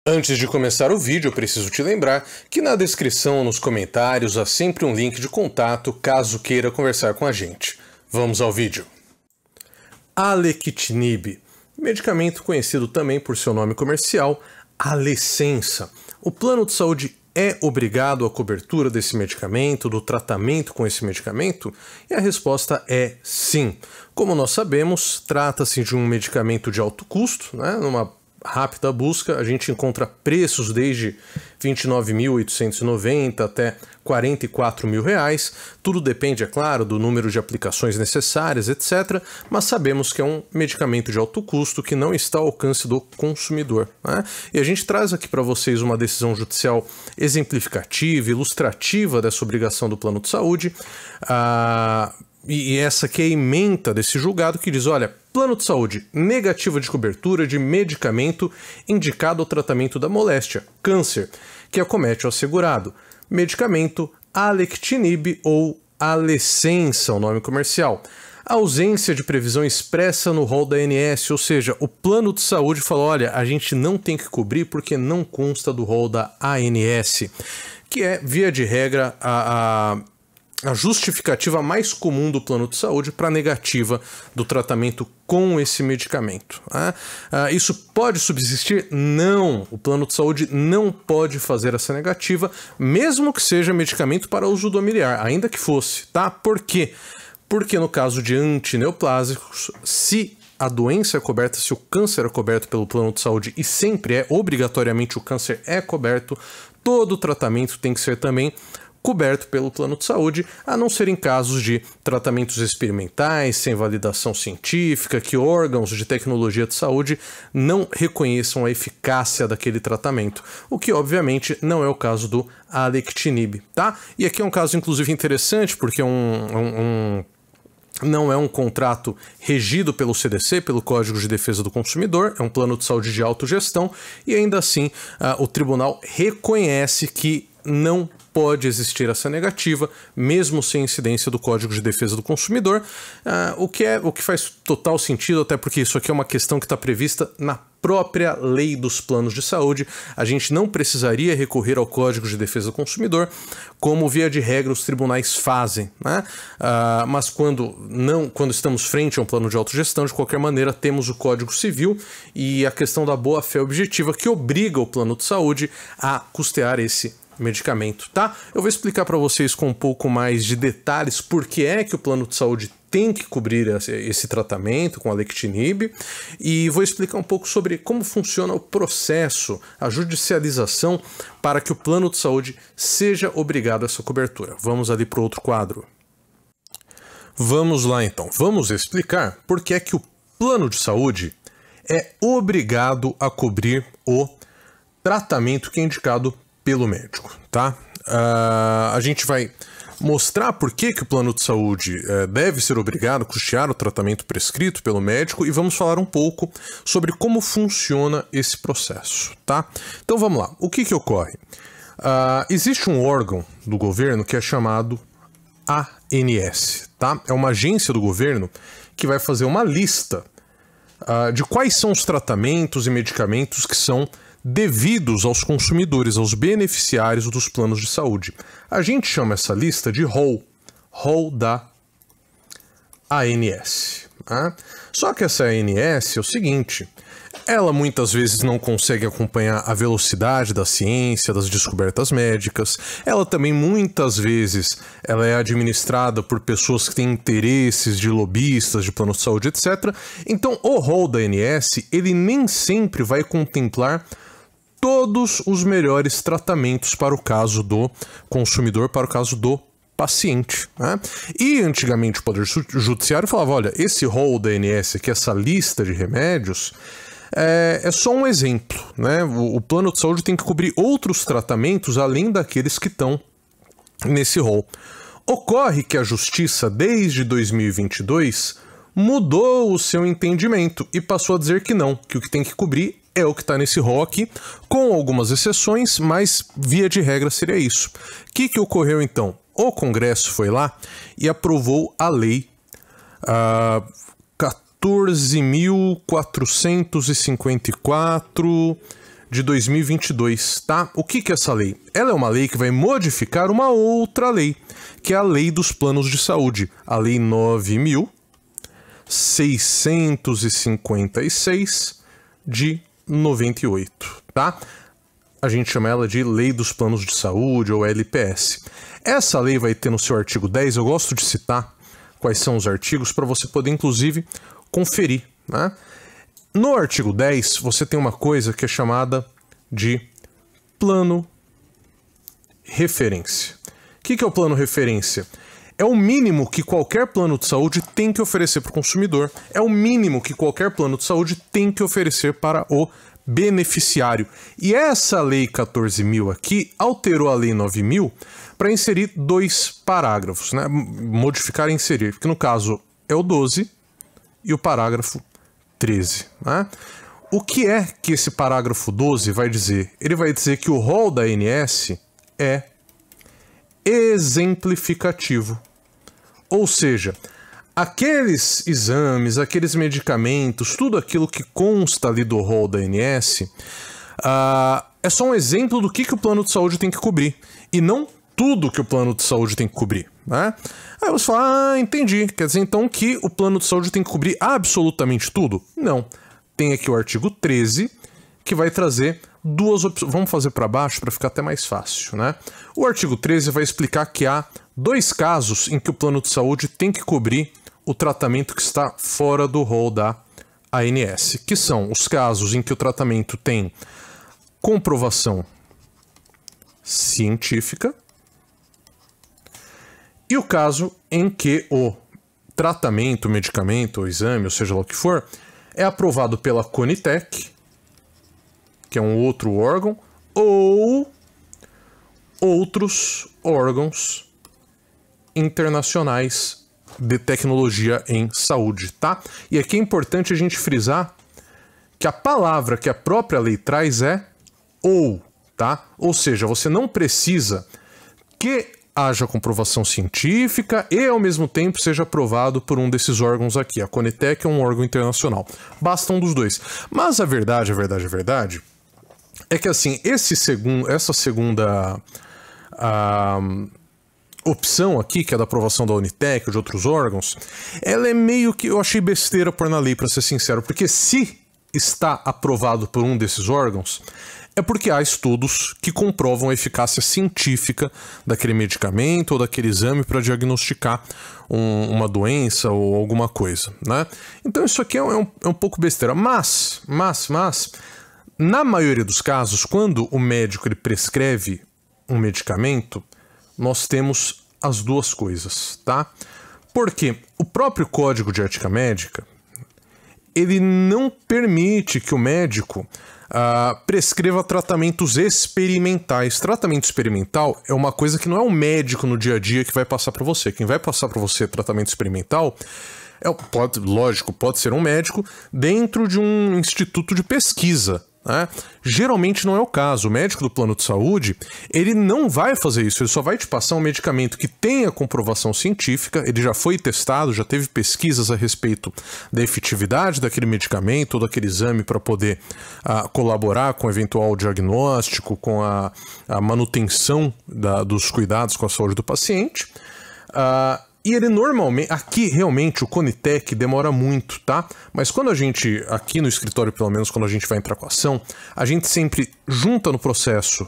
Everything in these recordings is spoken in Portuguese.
Antes de começar o vídeo, eu preciso te lembrar que na descrição ou nos comentários há sempre um link de contato caso queira conversar com a gente. Vamos ao vídeo. Alequitinib, medicamento conhecido também por seu nome comercial, Alecensa. O plano de saúde é obrigado à cobertura desse medicamento, do tratamento com esse medicamento? E a resposta é sim. Como nós sabemos, trata-se de um medicamento de alto custo, né? Numa rápida busca, a gente encontra preços desde R$ 29.890 até R$ 44.000. Tudo depende, é claro, do número de aplicações necessárias, etc. Mas sabemos que é um medicamento de alto custo que não está ao alcance do consumidor, né? E a gente traz aqui para vocês uma decisão judicial exemplificativa, ilustrativa dessa obrigação do plano de saúde. E essa que é a ementa desse julgado que diz, olha, plano de saúde, negativa de cobertura de medicamento indicado ao tratamento da moléstia, câncer, que acomete o assegurado. Medicamento Alectinib ou Alecensa, o nome comercial. A ausência de previsão expressa no rol da ANS, ou seja, o plano de saúde falou, olha, a gente não tem que cobrir porque não consta do rol da ANS, que é, via de regra, a justificativa mais comum do plano de saúde para a negativa do tratamento com esse medicamento. Isso pode subsistir? Não. O plano de saúde não pode fazer essa negativa, mesmo que seja medicamento para uso domiciliar, ainda que fosse, tá? Por quê? Porque no caso de antineoplásicos, se a doença é coberta, se o câncer é coberto pelo plano de saúde, e sempre é, obrigatoriamente o câncer é coberto, todo o tratamento tem que ser também coberto pelo plano de saúde, a não ser em casos de tratamentos experimentais, sem validação científica, que órgãos de tecnologia de saúde não reconheçam a eficácia daquele tratamento, o que obviamente não é o caso do Alectinib, tá? E aqui é um caso inclusive interessante, porque não é um contrato regido pelo CDC, pelo Código de Defesa do Consumidor, é um plano de saúde de autogestão, e ainda assim o tribunal reconhece que não pode existir essa negativa, mesmo sem incidência do Código de Defesa do Consumidor, o que faz total sentido, até porque isso aqui é uma questão que está prevista na própria lei dos planos de saúde. A gente não precisaria recorrer ao Código de Defesa do Consumidor, como via de regra os tribunais fazem, né? Mas quando estamos frente a um plano de autogestão, de qualquer maneira, temos o Código Civil e a questão da boa-fé objetiva que obriga o plano de saúde a custear esse medicamento, tá? Eu vou explicar para vocês com um pouco mais de detalhes por que é que o plano de saúde tem que cobrir esse tratamento com Alectinib e vou explicar um pouco sobre como funciona o processo, a judicialização para que o plano de saúde seja obrigado a essa cobertura. Vamos ali para o outro quadro. Vamos lá então, vamos explicar por que é que o plano de saúde é obrigado a cobrir o tratamento que é indicado pelo médico, tá? A gente vai mostrar por que o plano de saúde deve ser obrigado a custear o tratamento prescrito pelo médico e vamos falar um pouco sobre como funciona esse processo, tá? Então vamos lá, o que ocorre? Existe um órgão do governo que é chamado ANS, tá? É uma agência do governo que vai fazer uma lista de quais são os tratamentos e medicamentos que são devidos aos consumidores, aos beneficiários dos planos de saúde. A gente chama essa lista de rol da ANS. Tá? Só que essa ANS é o seguinte, ela muitas vezes não consegue acompanhar a velocidade da ciência, das descobertas médicas, ela também muitas vezes ela é administrada por pessoas que têm interesses de lobistas, de plano de saúde, etc. Então o rol da ANS, ele nem sempre vai contemplar todos os melhores tratamentos para o caso do consumidor, para o caso do paciente, né? E antigamente o Poder Judiciário falava, olha, esse rol da ANS aqui, essa lista de remédios, é só um exemplo, né? O plano de saúde tem que cobrir outros tratamentos além daqueles que estão nesse rol. Ocorre que a Justiça, desde 2022, mudou o seu entendimento e passou a dizer que não, que o que tem que cobrir é o que está nesse rol aqui, com algumas exceções, mas via de regra seria isso. O que ocorreu então? O Congresso foi lá e aprovou a lei 14.454 de 2022, tá? O que é essa lei? Ela é uma lei que vai modificar uma outra lei, que é a Lei dos Planos de Saúde, a Lei 9.656 de 98, tá? A gente chama ela de Lei dos Planos de Saúde, ou LPS. Essa lei vai ter no seu artigo 10, eu gosto de citar quais são os artigos para você poder, inclusive, conferir, né? No artigo 10, você tem uma coisa que é chamada de plano referência. O que é o plano referência? É o mínimo que qualquer plano de saúde tem que oferecer para o consumidor. É o mínimo que qualquer plano de saúde tem que oferecer para o beneficiário. E essa lei 14.000 aqui alterou a lei 9.000 para inserir 2 parágrafos, né? Modificar e inserir, que no caso é o 12 e o parágrafo 13, né? O que é que esse parágrafo 12 vai dizer? Ele vai dizer que o rol da ANS é exemplificativo. Ou seja, aqueles exames, aqueles medicamentos, tudo aquilo que consta ali do rol da ANS, é só um exemplo do que o plano de saúde tem que cobrir, e não tudo que o plano de saúde tem que cobrir, né? Aí você fala, entendi, quer dizer então que o plano de saúde tem que cobrir absolutamente tudo? Não. Tem aqui o artigo 13, que vai trazer 2 opções. Vamos fazer para baixo para ficar até mais fácil, né? O artigo 13 vai explicar que há 2 casos em que o plano de saúde tem que cobrir o tratamento que está fora do rol da ANS, que são os casos em que o tratamento tem comprovação científica e o caso em que o tratamento, medicamento, ou exame, ou seja lá o que for, é aprovado pela Conitec, que é um outro órgão, ou outros órgãos internacionais de tecnologia em saúde, tá? E aqui é importante a gente frisar que a palavra que a própria lei traz é ou, tá? Ou seja, você não precisa que haja comprovação científica e, ao mesmo tempo, seja aprovado por um desses órgãos aqui. A Conitec é um órgão internacional. Basta um dos dois. Mas a verdade é que, assim, essa segunda opção aqui, que é da aprovação da Unitec ou de outros órgãos, ela é meio que... Eu achei besteira pôr na lei, para ser sincero, porque se está aprovado por um desses órgãos, é porque há estudos que comprovam a eficácia científica daquele medicamento ou daquele exame para diagnosticar uma doença ou alguma coisa, né? Então isso aqui é um pouco besteira. Mas, na maioria dos casos, quando o médico ele prescreve um medicamento, nós temos as 2 coisas, tá? Porque o próprio Código de Ética Médica, ele não permite que o médico prescreva tratamentos experimentais. Tratamento experimental é uma coisa que não é um médico no dia a dia que vai passar para você. Quem vai passar para você tratamento experimental pode ser um médico dentro de um instituto de pesquisa, né? Geralmente não é o caso. O médico do plano de saúde, ele não vai fazer isso, ele só vai te passar um medicamento que tenha comprovação científica, ele já foi testado, já teve pesquisas a respeito da efetividade daquele medicamento ou daquele exame para poder colaborar com o eventual diagnóstico, com a manutenção dos cuidados com a saúde do paciente. E ele normalmente, aqui realmente o Conitec demora muito, tá? Mas quando a gente, aqui no escritório pelo menos, quando a gente vai entrar com a ação, a gente sempre junta no processo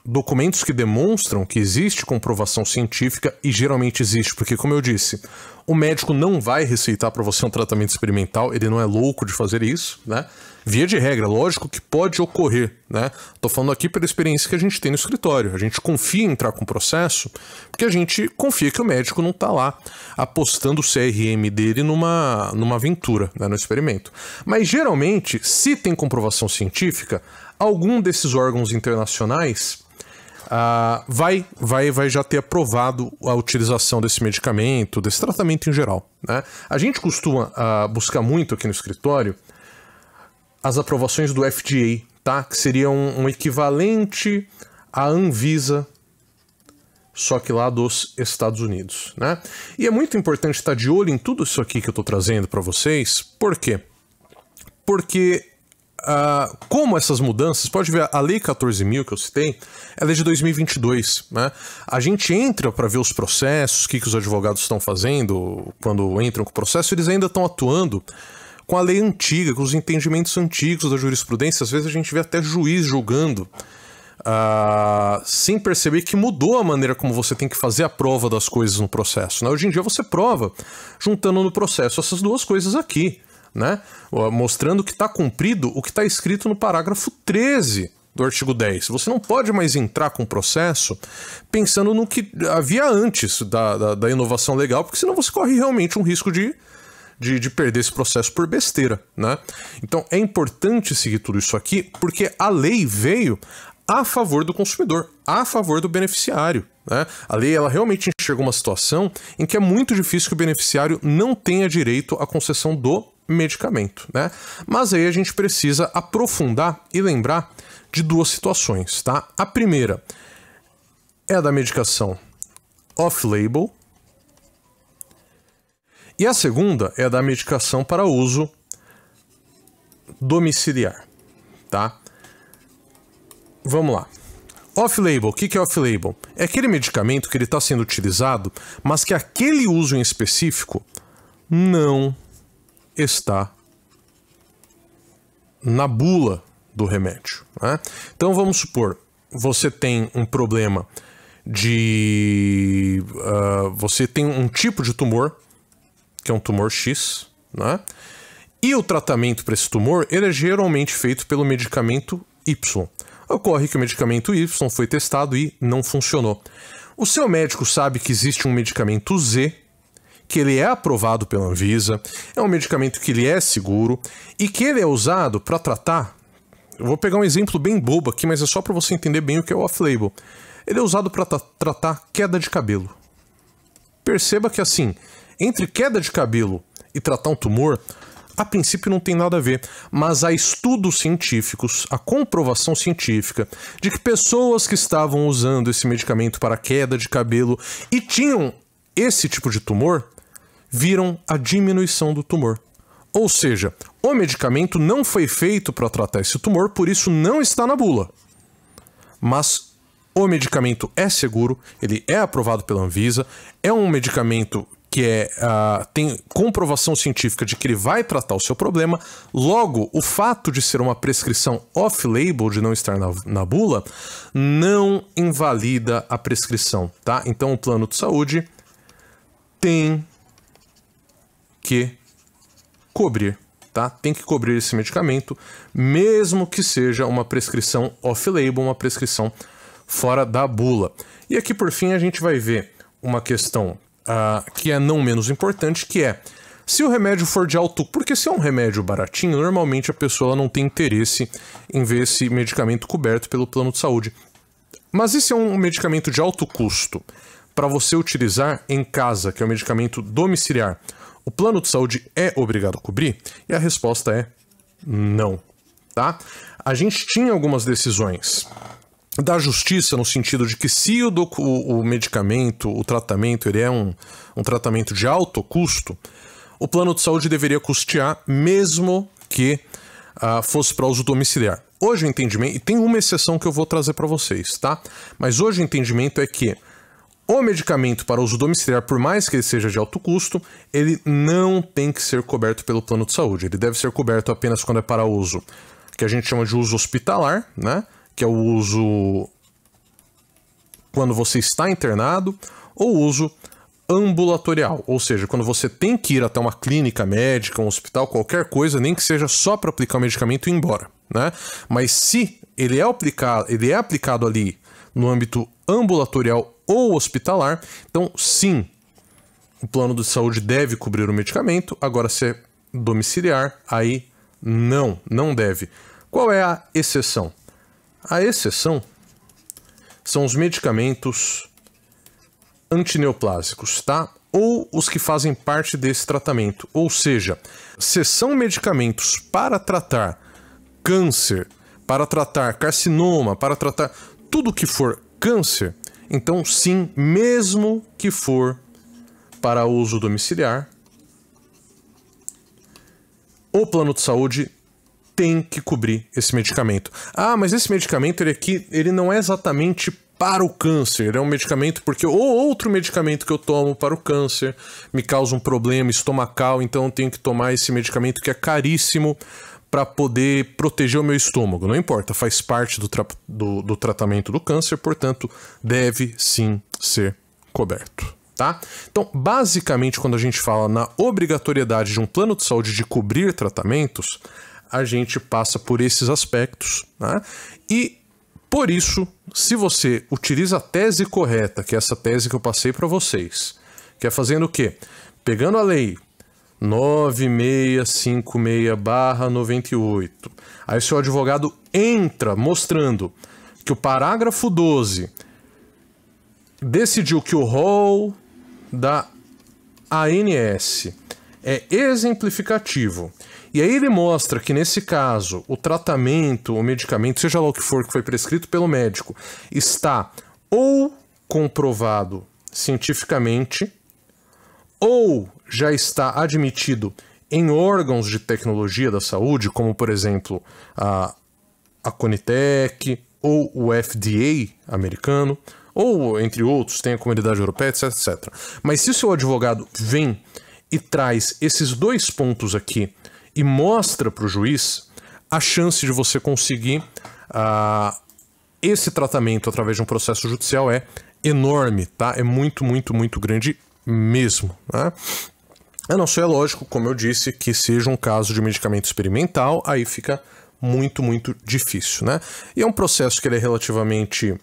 documentos que demonstram que existe comprovação científica, e geralmente existe, porque como eu disse, o médico não vai receitar para você um tratamento experimental, ele não é louco de fazer isso, né? Via de regra, lógico que pode ocorrer, né? Tô falando aqui pela experiência que a gente tem no escritório. A gente confia em entrar com o processo porque a gente confia que o médico não tá lá apostando o CRM dele numa aventura, né, no experimento. Mas geralmente, se tem comprovação científica, algum desses órgãos internacionais vai já ter aprovado a utilização desse medicamento, desse tratamento em geral, né? A gente costuma buscar muito aqui no escritório as aprovações do FDA, tá? Que seria um equivalente à Anvisa, só que lá dos Estados Unidos, né? E é muito importante estar de olho em tudo isso aqui que eu estou trazendo para vocês. Por quê? Porque como essas mudanças, pode ver a Lei 14.000 que eu citei, ela é de 2022, né? A gente entra para ver os processos, o que os advogados estão fazendo quando entram com o processo, eles ainda estão atuando com a lei antiga, com os entendimentos antigos da jurisprudência. Às vezes a gente vê até juiz julgando sem perceber que mudou a maneira como você tem que fazer a prova das coisas no processo, né? Hoje em dia você prova juntando no processo essas duas coisas aqui, né? Mostrando que está cumprido o que está escrito no parágrafo 13 do artigo 10. Você não pode mais entrar com o processo pensando no que havia antes da inovação legal, porque senão você corre realmente um risco de perder esse processo por besteira, né? Então é importante seguir tudo isso aqui, porque a lei veio a favor do consumidor, a favor do beneficiário, né? A lei ela realmente enxerga uma situação em que é muito difícil que o beneficiário não tenha direito à concessão do medicamento, né? Mas aí a gente precisa aprofundar e lembrar de duas situações, tá? A primeira é a da medicação off-label e a segunda é a da medicação para uso domiciliar, tá? Vamos lá. Off-label, o que é off-label? É aquele medicamento que ele está sendo utilizado, mas que aquele uso em específico não está na bula do remédio, né? Então vamos supor, você tem um problema de... você tem um tipo de tumor, que é um tumor X, né? E o tratamento para esse tumor, ele é geralmente feito pelo medicamento Y. Ocorre que o medicamento Y foi testado e não funcionou. O seu médico sabe que existe um medicamento Z, que ele é aprovado pela Anvisa, é um medicamento que ele é seguro e que ele é usado para tratar... Eu vou pegar um exemplo bem bobo aqui, mas é só para você entender bem o que é o off-label. Ele é usado para tratar queda de cabelo. Perceba que assim, entre queda de cabelo e tratar um tumor, a princípio não tem nada a ver, mas há estudos científicos, a comprovação científica de que pessoas que estavam usando esse medicamento para queda de cabelo e tinham esse tipo de tumor, viram a diminuição do tumor. Ou seja, o medicamento não foi feito para tratar esse tumor, por isso não está na bula. Mas o medicamento é seguro, ele é aprovado pela Anvisa, é um medicamento que tem comprovação científica de que ele vai tratar o seu problema. Logo, o fato de ser uma prescrição off-label, de não estar na bula, não invalida a prescrição, tá? Então o plano de saúde tem que cobrir, tá? Tem que cobrir esse medicamento, mesmo que seja uma prescrição off-label, uma prescrição fora da bula. E aqui, por fim, a gente vai ver uma questão que é não menos importante, que é se o remédio for de alto... Porque se é um remédio baratinho, normalmente a pessoa não tem interesse em ver esse medicamento coberto pelo plano de saúde. Mas e se é um medicamento de alto custo para você utilizar em casa, que é um medicamento domiciliar? O plano de saúde é obrigado a cobrir? E a resposta é não, tá? A gente tinha algumas decisões da justiça no sentido de que se o medicamento, o tratamento, ele é um tratamento de alto custo, o plano de saúde deveria custear mesmo que fosse para uso domiciliar. Hoje o entendimento, e tem uma exceção que eu vou trazer para vocês, tá? Mas hoje o entendimento é que o medicamento para uso domiciliar, por mais que ele seja de alto custo, ele não tem que ser coberto pelo plano de saúde. Ele deve ser coberto apenas quando é para uso, que a gente chama de uso hospitalar, né? Que é o uso quando você está internado, ou uso ambulatorial, ou seja, quando você tem que ir até uma clínica médica, um hospital, qualquer coisa, nem que seja só para aplicar o medicamento e ir embora, né? Mas se ele é aplicado ali no âmbito ambulatorial ou hospitalar, então sim, o plano de saúde deve cobrir o medicamento. Agora, se é domiciliar, aí não deve. Qual é a exceção? A exceção são os medicamentos antineoplásicos, tá? Ou os que fazem parte desse tratamento. Ou seja, se são medicamentos para tratar câncer, para tratar carcinoma, para tratar tudo que for câncer, então sim, mesmo que for para uso domiciliar, o plano de saúde tem que cobrir esse medicamento. Ah, mas esse medicamento ele não é exatamente para o câncer, ele é um medicamento porque outro medicamento que eu tomo para o câncer me causa um problema estomacal, então eu tenho que tomar esse medicamento que é caríssimo para poder proteger o meu estômago. Não importa, faz parte do tratamento do câncer, portanto, deve sim ser coberto. Tá? Então, basicamente, quando a gente fala na obrigatoriedade de um plano de saúde de cobrir tratamentos, a gente passa por esses aspectos, né? E por isso, se você utiliza a tese correta, que é essa tese que eu passei para vocês, que é fazendo o quê? Pegando a lei 9656/98, aí seu advogado entra mostrando que o parágrafo 12 decidiu que o rol da ANS é exemplificativo. E aí ele mostra que, nesse caso, o tratamento, o medicamento, seja lá o que for que foi prescrito pelo médico, está ou comprovado cientificamente, ou já está admitido em órgãos de tecnologia da saúde, como, por exemplo, a Conitec, ou o FDA americano, ou, entre outros, tem a Comunidade Europeia, etc, etc. Mas se o seu advogado vem e traz esses dois pontos aqui e mostra para o juiz, a chance de você conseguir esse tratamento através de um processo judicial é enorme, tá? É muito, muito, muito grande mesmo, né? A não ser, lógico, como eu disse, que seja um caso de medicamento experimental, aí fica muito, muito difícil, né? E é um processo que ele é relativamente...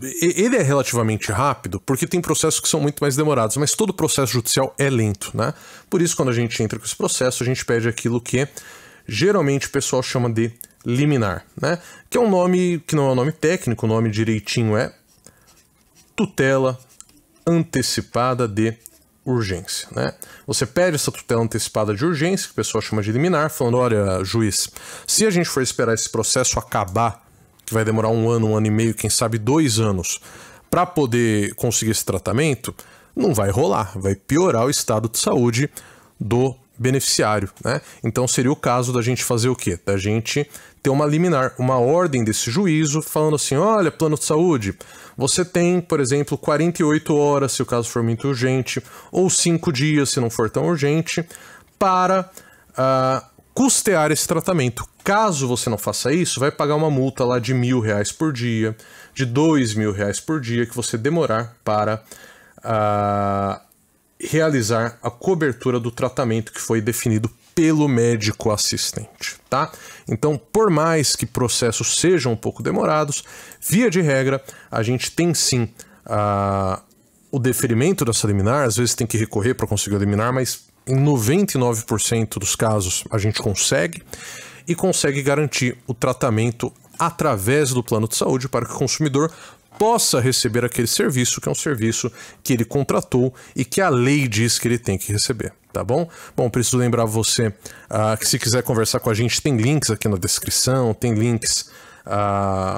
ele é relativamente rápido, porque tem processos que são muito mais demorados, mas todo processo judicial é lento, né? Por isso, quando a gente entra com esse processo, a gente pede aquilo que geralmente o pessoal chama de liminar, né? Que é um nome que não é um nome técnico, o nome direitinho é tutela antecipada de urgência, né? Você pede essa tutela antecipada de urgência, que o pessoal chama de liminar, falando, olha, juiz, se a gente for esperar esse processo acabar, que vai demorar 1 ano e meio, quem sabe 2 anos, para poder conseguir esse tratamento, não vai rolar, vai piorar o estado de saúde do beneficiário, né? Então seria o caso da gente fazer o quê? Da gente ter uma liminar, uma ordem desse juízo, falando assim, olha, plano de saúde, você tem, por exemplo, 48 horas, se o caso for muito urgente, ou 5 dias, se não for tão urgente, para custear esse tratamento. Caso você não faça isso, vai pagar uma multa lá de R$1.000 por dia, de R$2.000 por dia que você demorar para realizar a cobertura do tratamento que foi definido pelo médico assistente, tá? Então, por mais que processos sejam um pouco demorados, via de regra, a gente tem sim o deferimento dessa liminar, às vezes tem que recorrer para conseguir a liminar, mas em 99% dos casos a gente consegue e consegue garantir o tratamento através do plano de saúde para que o consumidor possa receber aquele serviço, que é um serviço que ele contratou e que a lei diz que ele tem que receber, tá bom? Bom, preciso lembrar você que se quiser conversar com a gente, tem links aqui na descrição, tem links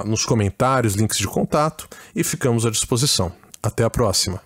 nos comentários, links de contato, e ficamos à disposição. Até a próxima!